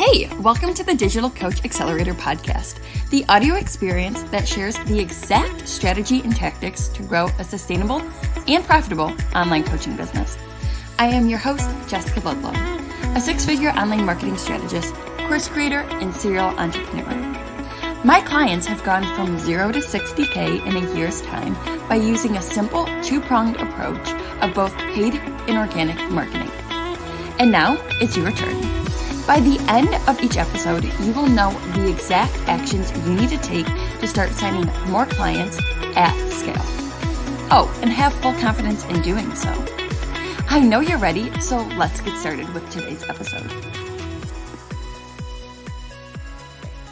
Hey, welcome to the Digital Coach Accelerator podcast, the audio experience that shares the exact strategy and tactics to grow a sustainable and profitable online coaching business. I am your host, Jessica Ludlow, a six-figure online marketing strategist, course creator, and serial entrepreneur. My clients have gone from 0 to 60K in a year's time by using a simple two-pronged approach of both paid and organic marketing. And now it's your turn. By the end of each episode, you will know the exact actions you need to take to start signing more clients at scale. Oh, and have full confidence in doing so. I know you're ready, so let's get started with today's episode.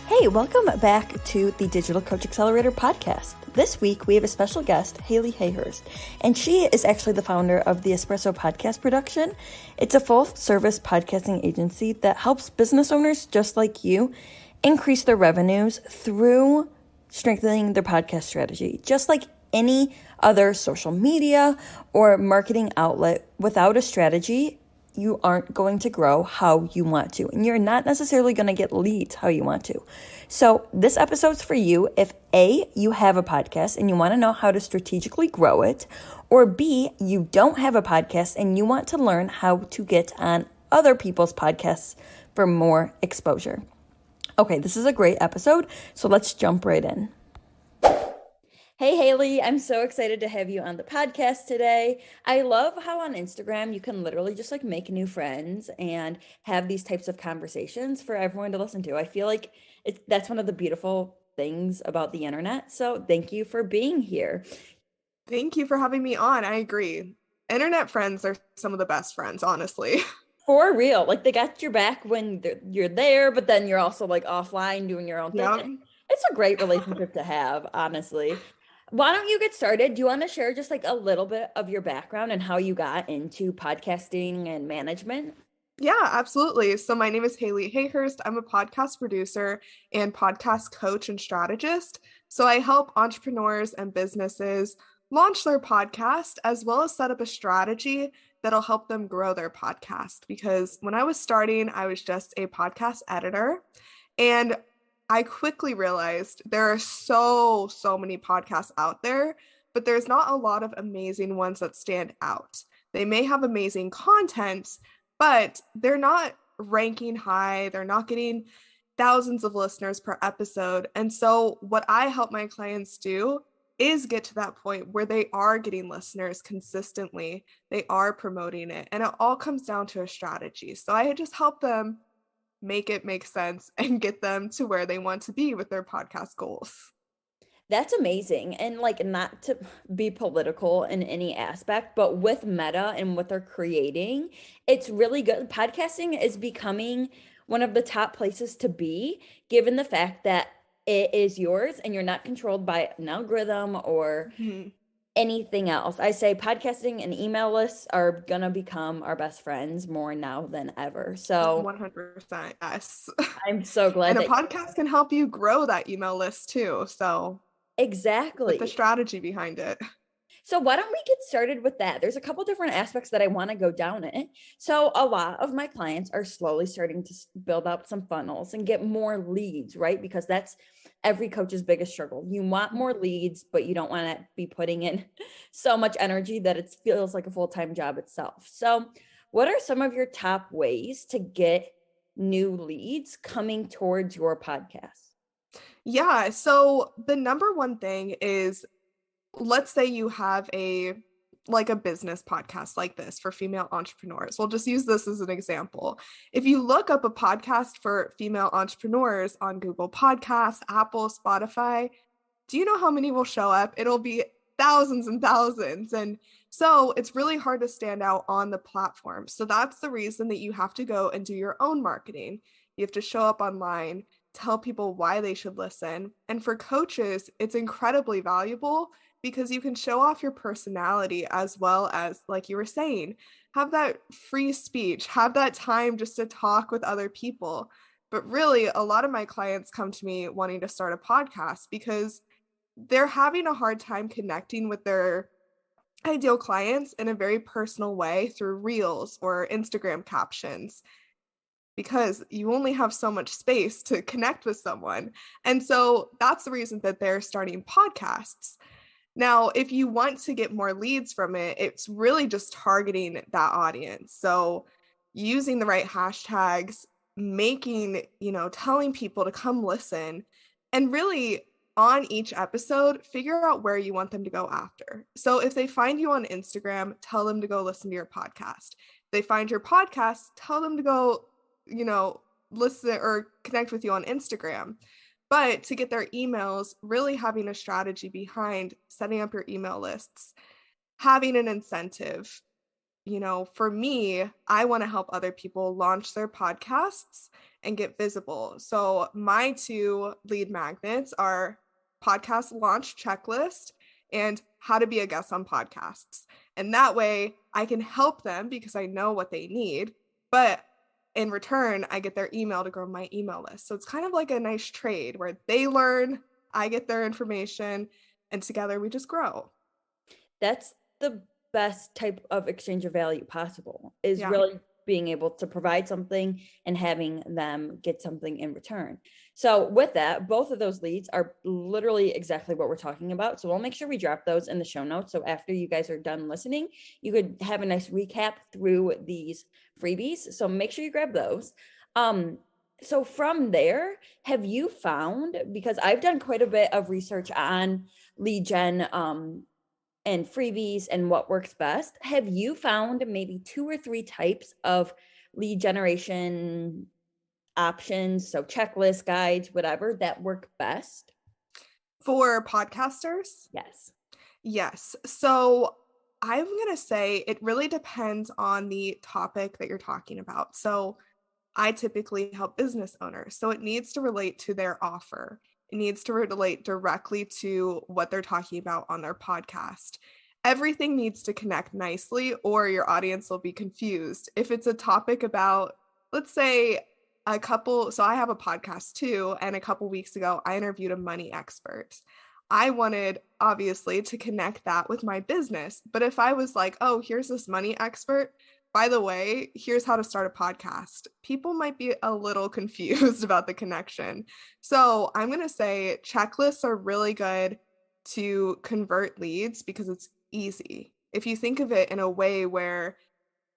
Hey, welcome back to the Digital Coach Accelerator podcast. This week, we have a special guest, Hayleigh Hayhurst, and she is actually the founder of the Espresso Podcast Production. It's a full-service podcasting agency that helps business owners just like you increase their revenues through strengthening their podcast strategy. Just like any other social media or marketing outlet, without a strategy, you aren't going to grow how you want to, and you're not necessarily going to get leads how you want to. So this episode's for you if A, you have a podcast and you want to know how to strategically grow it, or B, you don't have a podcast and you want to learn how to get on other people's podcasts for more exposure. Okay, this is a great episode, so let's jump right in. Hey, Hayleigh, I'm so excited to have you on the podcast today. I love how on Instagram you can literally just like make new friends and have these types of conversations for everyone to listen to. I feel like that's one of the beautiful things about the internet. So thank you for being here. Thank you for having me on. I agree. Internet friends are some of the best friends, honestly. For real. Like they got your back when you're there, but then you're also like offline doing your own thing. Yep. It's a great relationship to have, honestly. Why don't you get started? Do you want to share just like a little bit of your background and how you got into podcasting and management? Yeah, absolutely. So my name is Hayleigh Hayhurst. I'm a podcast producer and podcast coach and strategist. So I help entrepreneurs and businesses launch their podcast as well as set up a strategy that'll help them grow their podcast. Because when I was starting, I was just a podcast editor, and I quickly realized there are so many podcasts out there, but there's not a lot of amazing ones that stand out. They may have amazing content, but they're not ranking high. They're not getting thousands of listeners per episode. And so what I help my clients do is get to that point where they are getting listeners consistently. They are promoting it. And it all comes down to a strategy. So I just help them make it make sense and get them to where they want to be with their podcast goals. That's amazing. And like, not to be political in any aspect, but with Meta and what they're creating, it's really good. Podcasting is becoming one of the top places to be, given the fact that it is yours and you're not controlled by an algorithm or anything else. I say podcasting and email lists are going to become our best friends more now than ever. So 100%, yes. I'm so glad. And a podcast can help you grow that email list too. So exactly. With the strategy behind it. So why don't we get started with that? There's a couple different aspects that I want to go down it. So a lot of my clients are slowly starting to build up some funnels and get more leads, right? Because that's every coach's biggest struggle. You want more leads, but you don't want to be putting in so much energy that it feels like a full-time job itself. So what are some of your top ways to get new leads coming towards your podcast? Yeah. So the number one thing is, let's say you have a business podcast like this for female entrepreneurs. We'll just use this as an example. If you look up a podcast for female entrepreneurs on Google Podcasts, Apple, Spotify, do you know how many will show up? It'll be thousands and thousands. And so it's really hard to stand out on the platform. So that's the reason that you have to go and do your own marketing. You have to show up online, tell people why they should listen. And for coaches, it's incredibly valuable because you can show off your personality as well as, like you were saying, have that free speech, have that time just to talk with other people. But really, a lot of my clients come to me wanting to start a podcast because they're having a hard time connecting with their ideal clients in a very personal way through reels or Instagram captions. because you only have so much space to connect with someone. And so that's the reason that they're starting podcasts. Now, if you want to get more leads from it, it's really just targeting that audience. So using the right hashtags, making, telling people to come listen, and really on each episode, figure out where you want them to go after. So if they find you on Instagram, tell them to go listen to your podcast. If they find your podcast, tell them to go, listen or connect with you on Instagram. But to get their emails, really having a strategy behind setting up your email lists, having an incentive. For me, I want to help other people launch their podcasts and get visible. So my 2 lead magnets are podcast launch checklist and how to be a guest on podcasts. And that way I can help them because I know what they need, but in return, I get their email to grow my email list. So it's kind of like a nice trade where they learn, I get their information, and together we just grow. That's the best type of exchange of value possible, is Yeah. really being able to provide something and having them get something in return. So with that, both of those leads are literally exactly what we're talking about. So we'll make sure we drop those in the show notes. So after you guys are done listening, you could have a nice recap through these freebies. So make sure you grab those. So from there, have you found, because I've done quite a bit of research on lead gen, and freebies and what works best, have you found maybe 2 or 3 types of lead generation options, so checklists, guides, whatever, that work best? For podcasters? Yes. So I'm going to say it really depends on the topic that you're talking about. So I typically help business owners. So it needs to relate to their offer. It needs to relate directly to what they're talking about on their podcast. Everything needs to connect nicely, or your audience will be confused. If it's a topic about, let's say, so I have a podcast too, and a couple weeks ago, I interviewed a money expert. I wanted, obviously, to connect that with my business. But if I was like, oh, here's this money expert, by the way, here's how to start a podcast, people might be a little confused about the connection. So I'm going to say checklists are really good to convert leads because it's easy. If you think of it in a way where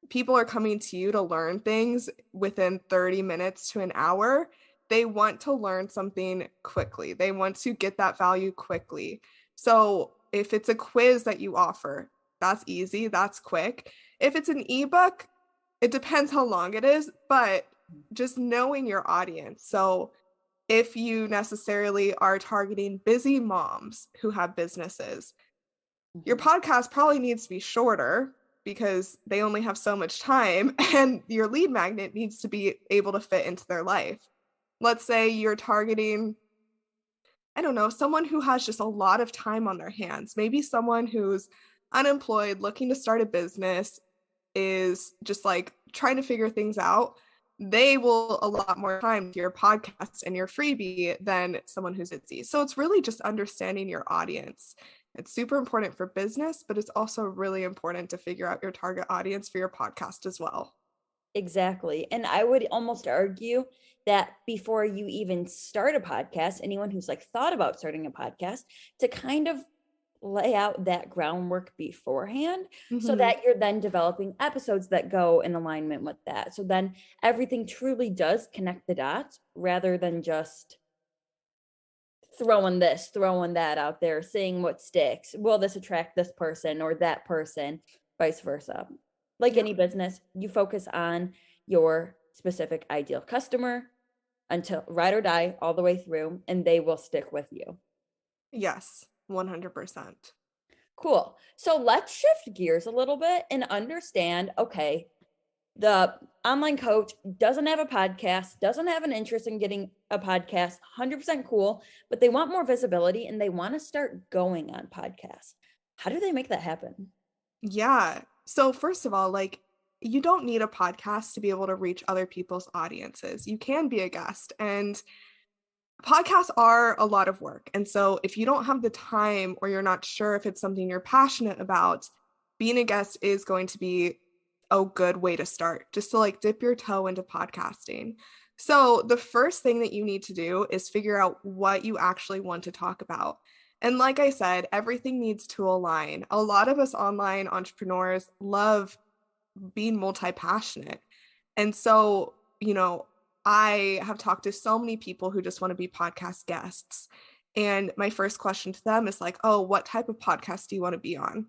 people are coming to you to learn things within 30 minutes to an hour, they want to learn something quickly. They want to get that value quickly. So if it's a quiz that you offer, that's easy, that's quick. If it's an ebook, it depends how long it is, but just knowing your audience. So if you necessarily are targeting busy moms who have businesses, your podcast probably needs to be shorter because they only have so much time, and your lead magnet needs to be able to fit into their life. Let's say you're targeting, I don't know, someone who has just a lot of time on their hands. Maybe someone who's unemployed, looking to start a business, is just like trying to figure things out. They will allot more time to your podcast and your freebie than someone who's busy. So it's really just understanding your audience. It's super important for business, but it's also really important to figure out your target audience for your podcast as well. Exactly. And I would almost argue that before you even start a podcast, anyone who's like thought about starting a podcast, to kind of lay out that groundwork beforehand, so that you're then developing episodes that go in alignment with that. So then everything truly does connect the dots rather than just throwing this, throwing that out there, seeing what sticks. Will this attract this person or that person, vice versa? Like any business, you focus on your specific ideal customer until ride or die all the way through, and they will stick with you. Yes, 100%. Cool. So let's shift gears a little bit and understand, okay, the online coach doesn't have a podcast, doesn't have an interest in getting a podcast, 100% cool, but they want more visibility and they want to start going on podcasts. How do they make that happen? Yeah. So first of all, like, you don't need a podcast to be able to reach other people's audiences. You can be a guest, and podcasts are a lot of work. And so if you don't have the time, or you're not sure if it's something you're passionate about, being a guest is going to be a good way to start, just to like dip your toe into podcasting. So the first thing that you need to do is figure out what you actually want to talk about. And like I said, everything needs to align. A lot of us online entrepreneurs love being multi-passionate. And so, I have talked to so many people who just want to be podcast guests. And my first question to them is like, oh, what type of podcast do you want to be on?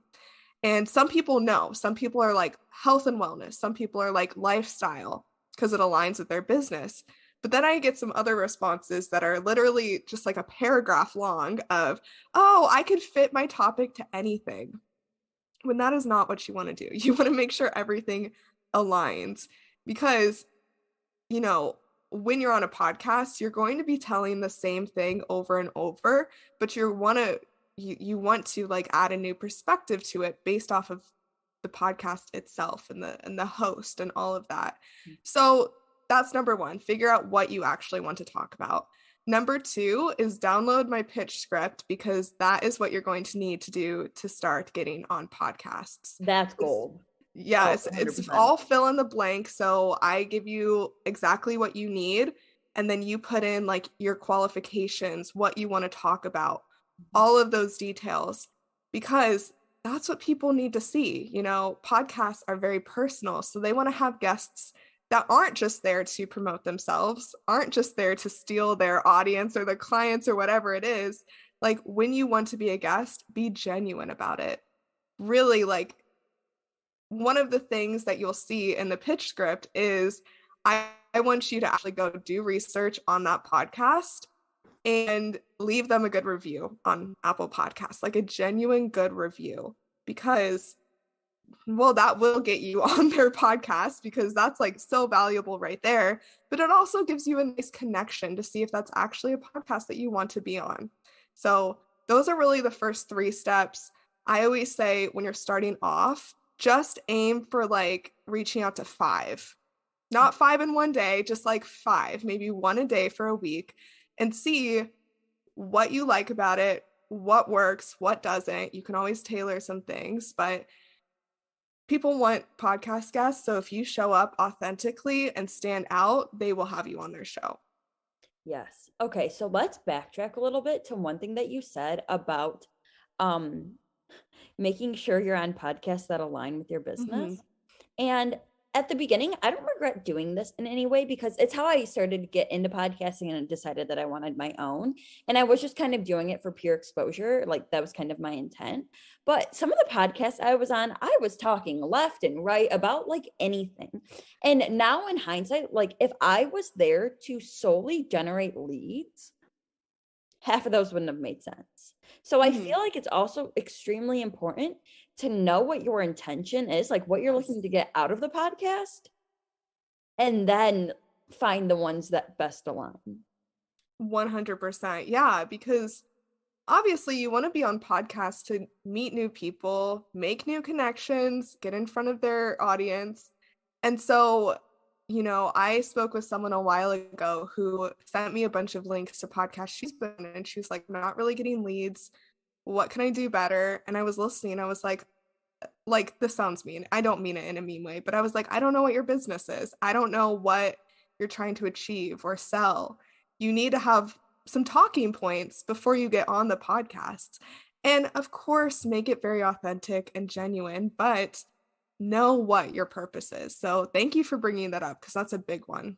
And some people know. Some people are like health and wellness. Some people are like lifestyle because it aligns with their business. But then I get some other responses that are literally just like a paragraph long of, oh, I could fit my topic to anything. When that is not what you want to do. You want to make sure everything aligns because, when you're on a podcast, you're going to be telling the same thing over and over, but you want to like add a new perspective to it based off of the podcast itself and the host and all of that. So that's number one, figure out what you actually want to talk about. Number two is download my pitch script because that is what you're going to need to do to start getting on podcasts. That's gold. Yes, it's all fill in the blank. So I give you exactly what you need, and then you put in like your qualifications, what you want to talk about, all of those details, because that's what people need to see. Podcasts are very personal. So they want to have guests that aren't just there to promote themselves, aren't just there to steal their audience or their clients or whatever it is. Like when you want to be a guest, be genuine about it. Really, like one of the things that you'll see in the pitch script is I want you to actually go do research on that podcast and leave them a good review on Apple Podcasts, like a genuine good review, because that will get you on their podcast because that's like so valuable right there. But it also gives you a nice connection to see if that's actually a podcast that you want to be on. So those are really the first 3 steps. I always say when you're starting off, just aim for like reaching out to 5, not 5 in one day, just like 5, maybe 1 a day for a week, and see what you like about it, what works, what doesn't. You can always tailor some things, but people want podcast guests. So if you show up authentically and stand out, they will have you on their show. Yes. Okay. So let's backtrack a little bit to one thing that you said about making sure you're on podcasts that align with your business. Mm-hmm. And at the beginning, I don't regret doing this in any way because it's how I started to get into podcasting and decided that I wanted my own. And I was just kind of doing it for pure exposure. Like that was kind of my intent. But some of the podcasts I was on, I was talking left and right about like anything. And now in hindsight, like if I was there to solely generate leads, half of those wouldn't have made sense. So I feel like it's also extremely important to know what your intention is, like what you're looking to get out of the podcast, and then find the ones that best align. 100%. Yeah, because obviously you want to be on podcasts to meet new people, make new connections, get in front of their audience. And so, I spoke with someone a while ago who sent me a bunch of links to podcasts she's been in, and she was like, I'm not really getting leads. What can I do better? And I was listening. I was like, this sounds mean. I don't mean it in a mean way, but I was like, I don't know what your business is. I don't know what you're trying to achieve or sell. You need to have some talking points before you get on the podcast. And of course, make it very authentic and genuine, but know what your purpose is. So thank you for bringing that up because that's a big one.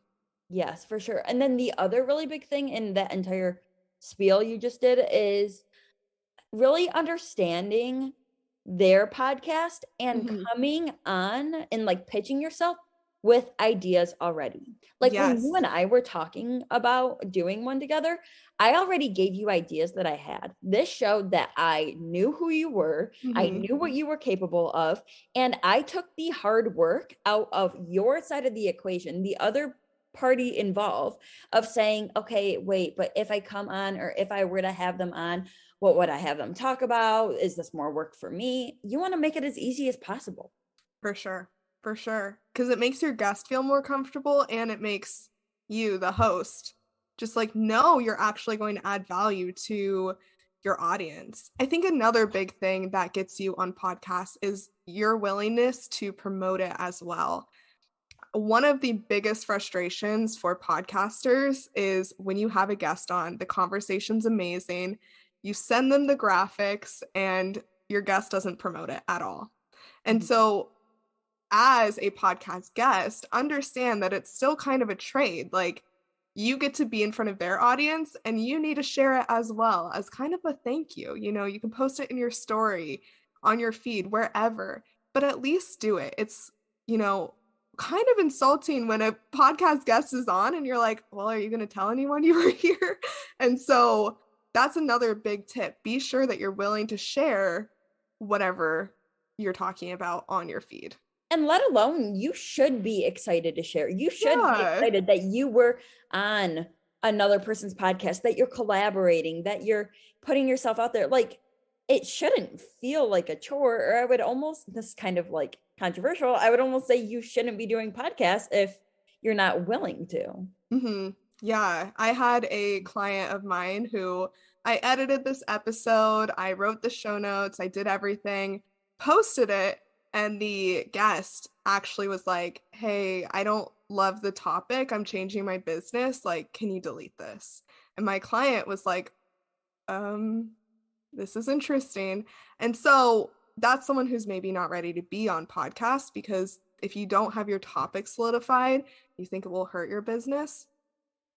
Yes, for sure. And then the other really big thing in that entire spiel you just did is really understanding their podcast and coming on and like pitching yourself with ideas already. Like when you and I were talking about doing one together, I already gave you ideas that I had. This showed that I knew who you were. I knew what you were capable of. And I took the hard work out of your side of the equation, the other party involved, of saying, okay, wait, but if I come on or if I were to have them on, what would I have them talk about? Is this more work for me? You want to make it as easy as possible. For sure. For sure. Because it makes your guest feel more comfortable and it makes you, the host, just like know you're actually going to add value to your audience. I think another big thing that gets you on podcasts is your willingness to promote it as well. One of the biggest frustrations for podcasters is when you have a guest on, the conversation's amazing, you send them the graphics, and your guest doesn't promote it at all. And so as a podcast guest, understand that it's still kind of a trade. Like, you get to be in front of their audience and you need to share it as well as kind of a thank you. You know, you can post it in your story, on your feed, wherever, but at least do it. It's, you know, kind of insulting when a podcast guest is on and you're like, well, are you going to tell anyone you were here? And so that's another big tip. Be sure that you're willing to share whatever you're talking about on your feed. And let alone, you should be excited to share. You should be excited that you were on another person's podcast, that you're collaborating, that you're putting yourself out there. Like, it shouldn't feel like a chore, or I would almost, this is kind of like controversial, I would almost say you shouldn't be doing podcasts if you're not willing to. Yeah, I had a client of mine who I edited this episode, I wrote the show notes, I did everything, posted it, and the guest actually was like, hey, I don't love the topic. I'm changing my business. Like, can you delete this? And my client was like, this is interesting. And so that's someone who's maybe not ready to be on podcasts, because if you don't have your topic solidified, you think it will hurt your business.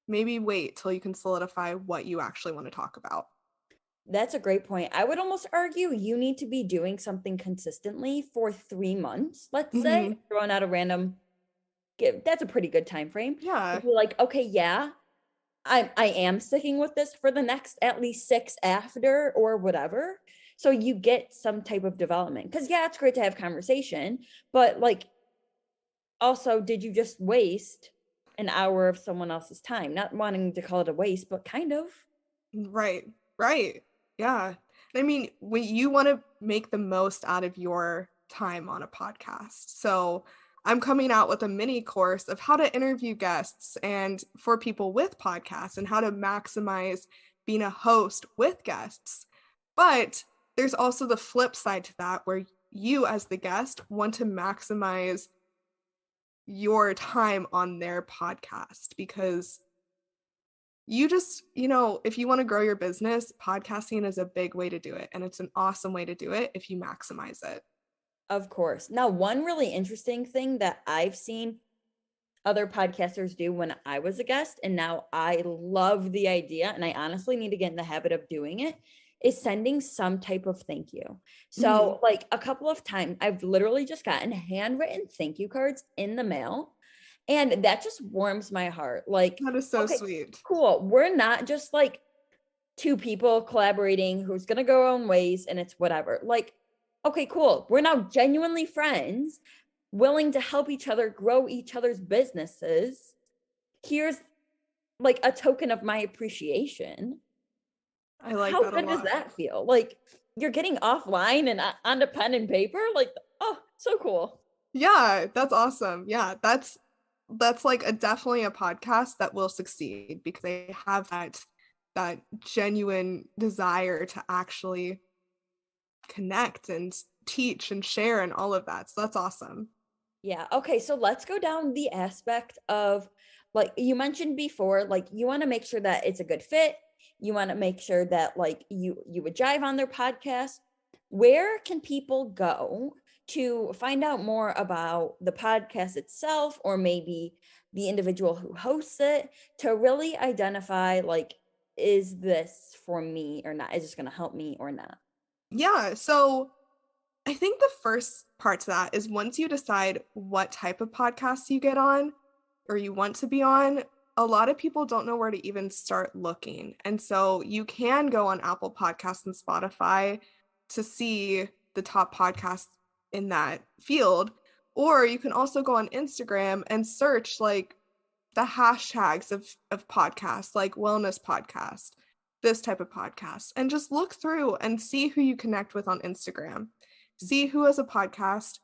Maybe wait till you can solidify what you actually want to talk about. That's a great point. I would almost argue you need to be doing something consistently for 3 months, let's say, throwing out a random, that's a pretty good time frame. Yeah. If you're like, okay, yeah, I am sticking with this for the next at least 6 after or whatever. So you get some type of development. Because yeah, it's great to have conversation, but like, also, did you just waste an hour of someone else's time? Not wanting to call it a waste, but kind of. Right. Yeah. I mean, when you want to make the most out of your time on a podcast. So I'm coming out with a mini course of how to interview guests and for people with podcasts, and how to maximize being a host with guests. But there's also the flip side to that, where you as the guest want to maximize your time on their podcast, because you just, you know, if you want to grow your business, podcasting is a big way to do it. And it's an awesome way to do it if you maximize it. Of course. Now, one really interesting thing that I've seen other podcasters do when I was a guest, and now I love the idea, and I honestly need to get in the habit of doing it, is sending some type of thank you. So like a couple of times, I've literally just gotten handwritten thank you cards in the mail. And that just warms my heart. Like, that is so sweet. Cool. We're not just like 2 people collaborating who's going to go our own ways and it's whatever. Like, okay, cool. We're now genuinely friends, willing to help each other grow each other's businesses. Here's like a token of my appreciation. I like How that a good lot. does that feel? Like, you're getting offline and onto pen and paper. Like, oh, so cool. Yeah, that's awesome. Yeah, that's like definitely a podcast that will succeed, because they have that genuine desire to actually connect and teach and share and all of that. So that's awesome. Yeah. Okay. So let's go down the aspect of, like you mentioned before, like you want to make sure that it's a good fit. You want to make sure that like you would jive on their podcast. Where can people go to find out more about the podcast itself, or maybe the individual who hosts it, to really identify, like, is this for me or not? Is this going to help me or not? Yeah. So I think the first part to that is, once you decide what type of podcasts you get on or you want to be on, a lot of people don't know where to even start looking. And so you can go on Apple Podcasts and Spotify to see the top podcasts in that field. Or you can also go on Instagram and search like the hashtags of podcasts, like wellness podcast, this type of podcast, and just look through and see who you connect with on Instagram. See who has a podcast.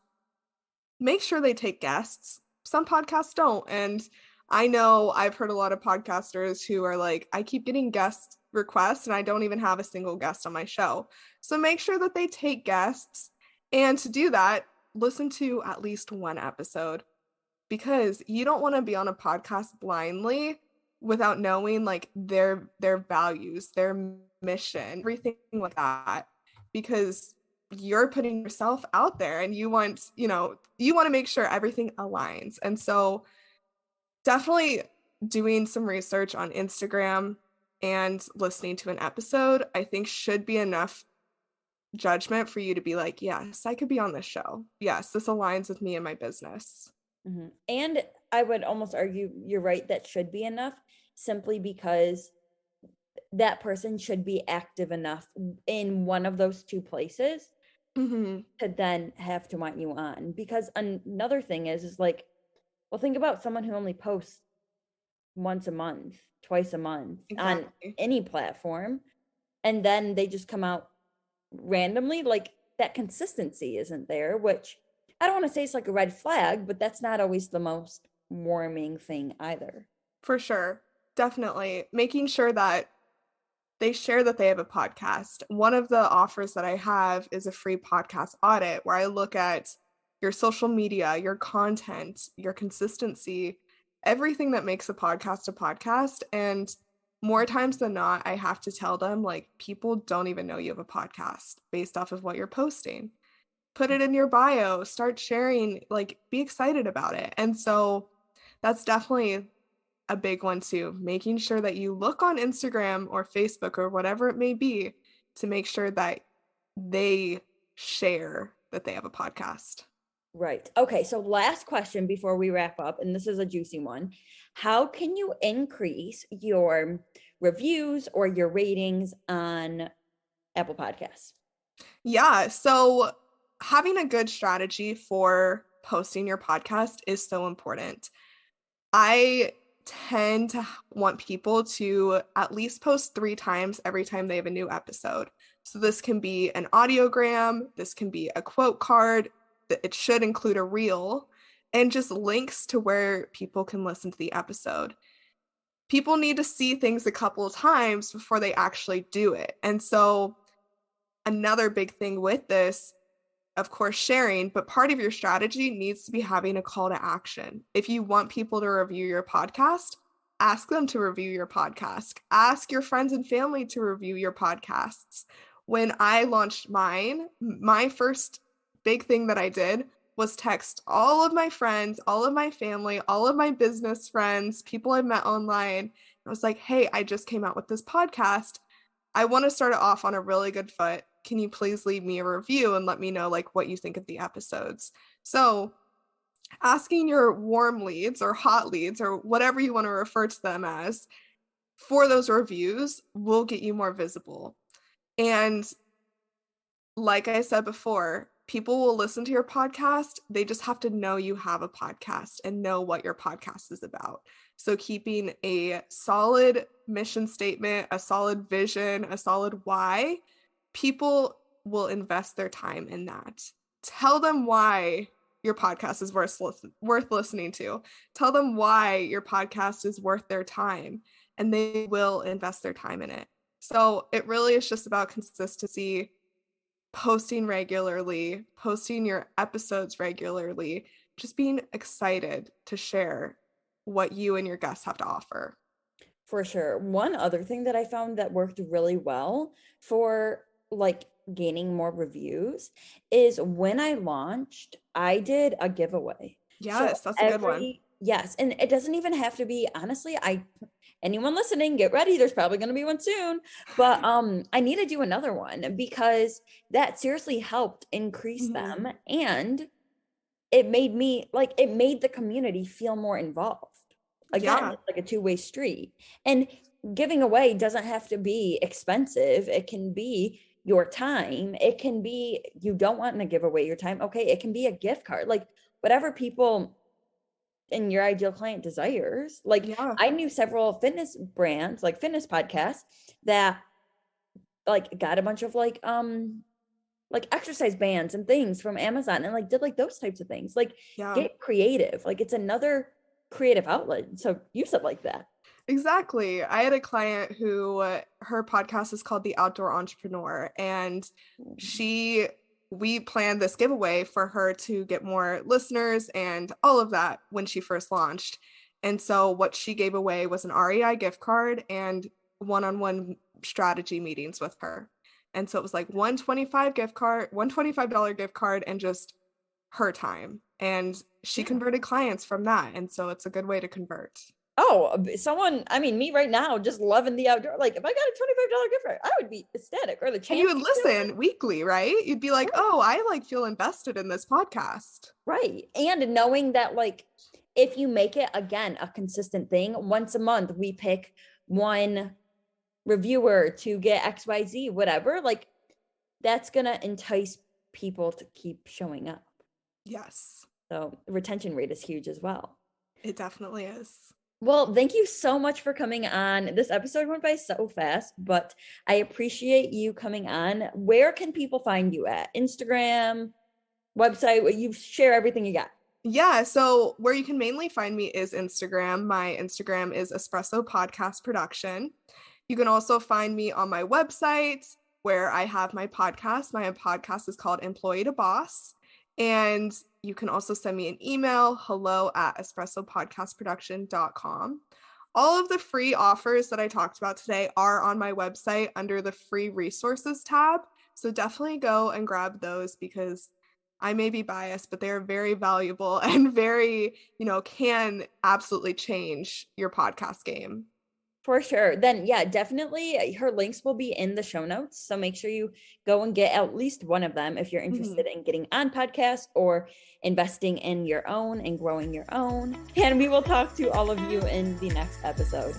Make sure they take guests. Some podcasts don't. And I know I've heard a lot of podcasters who are like, I keep getting guest requests, and I don't even have a single guest on my show. So make sure that they take guests. And to do that, listen to at least one episode, because you don't want to be on a podcast blindly without knowing like their values, their mission, everything like that, because you're putting yourself out there and you want to make sure everything aligns. And so definitely doing some research on Instagram and listening to an episode, I think should be enough judgment for you to be like, yes, I could be on this show. Yes, this aligns with me and my business. Mm-hmm. And I would almost argue you're right, that should be enough, simply because that person should be active enough in one of those two places to then have to want you on. Because another thing is like, well, think about someone who only posts once a month, twice a month on any platform, and then they just come out randomly. Like, that consistency isn't there, which I don't want to say it's like a red flag, but that's not always the most warming thing either. For sure. Definitely making sure that they share that they have a podcast. One of the offers that I have is a free podcast audit, where I look at your social media, your content, your consistency, everything that makes a podcast. And more times than not, I have to tell them, like, people don't even know you have a podcast based off of what you're posting. Put it in your bio, start sharing, like, be excited about it. And so that's definitely a big one too, making sure that you look on Instagram or Facebook or whatever it may be to make sure that they share that they have a podcast. Right. Okay. So last question before we wrap up, and this is a juicy one. How can you increase your reviews or your ratings on Apple Podcasts? Yeah. So having a good strategy for posting your podcast is so important. I tend to want people to at least post 3 times every time they have a new episode. So this can be an audiogram, this can be a quote card, it should include a reel, and just links to where people can listen to the episode. People need to see things a couple of times before they actually do it. And so another big thing with this, of course, sharing, but part of your strategy needs to be having a call to action. If you want people to review your podcast, ask them to review your podcast. Ask your friends and family to review your podcasts. When I launched mine, my first big thing that I did was text all of my friends, all of my family, all of my business friends, people I met online. I was like, hey, I just came out with this podcast. I want to start it off on a really good foot. Can you please leave me a review and let me know like what you think of the episodes? So asking your warm leads or hot leads or whatever you want to refer to them as for those reviews will get you more visible. And like I said before, people will listen to your podcast. They just have to know you have a podcast and know what your podcast is about. So keeping a solid mission statement, a solid vision, a solid why, people will invest their time in that. Tell them why your podcast is worth listening to. Tell them why your podcast is worth their time, and they will invest their time in it. So it really is just about consistency, posting regularly, posting your episodes regularly, just being excited to share what you and your guests have to offer. For sure. One other thing that I found that worked really well for like gaining more reviews is when I launched, I did a giveaway. Yes, so that's a good one. Yes. And it doesn't even have to be, honestly, anyone listening, get ready. There's probably going to be one soon, but I need to do another one because that seriously helped increase them. And it made the community feel more involved. Again, it's like a two-way street. And giving away doesn't have to be expensive. It can be your time. It can be, you don't want to give away your time. Okay. It can be a gift card, like whatever people in your ideal client desires. Like I knew several fitness brands, like fitness podcasts that like got a bunch of like exercise bands and things from Amazon and like did like those types of things. Like get creative. Like it's another creative outlet. So use it like that. Exactly. I had a client who her podcast is called The Outdoor Entrepreneur, and we planned this giveaway for her to get more listeners and all of that when she first launched. And so what she gave away was an REI gift card and one-on-one strategy meetings with her. And so it was like $125 gift card and just her time. And she converted clients from that. And so it's a good way to convert. Oh, someone, I mean, me right now, just loving the outdoor. Like, if I got a $25 gift card, I would be ecstatic. Or the chance. And you would listen weekly, right? You'd be like, oh, I like feel invested in this podcast. Right. And knowing that, like, if you make it, again, a consistent thing, once a month, we pick one reviewer to get XYZ, whatever, like, that's going to entice people to keep showing up. Yes. So retention rate is huge as well. It definitely is. Well, thank you so much for coming on. This episode went by so fast, but I appreciate you coming on. Where can people find you at? Instagram, website? You share everything you got. Yeah, so where you can mainly find me is Instagram. My Instagram is Espresso Podcast Production. You can also find me on my website where I have my podcast. My podcast is called Employee to Boss. And you can also send me an email, hello@espressopodcastproduction.com. All of the free offers that I talked about today are on my website under the free resources tab. So definitely go and grab those because I may be biased, but they're very valuable and very, can absolutely change your podcast game. For sure. Then, yeah, definitely her links will be in the show notes. So make sure you go and get at least one of them if you're interested in getting on podcasts or investing in your own and growing your own. And we will talk to all of you in the next episode.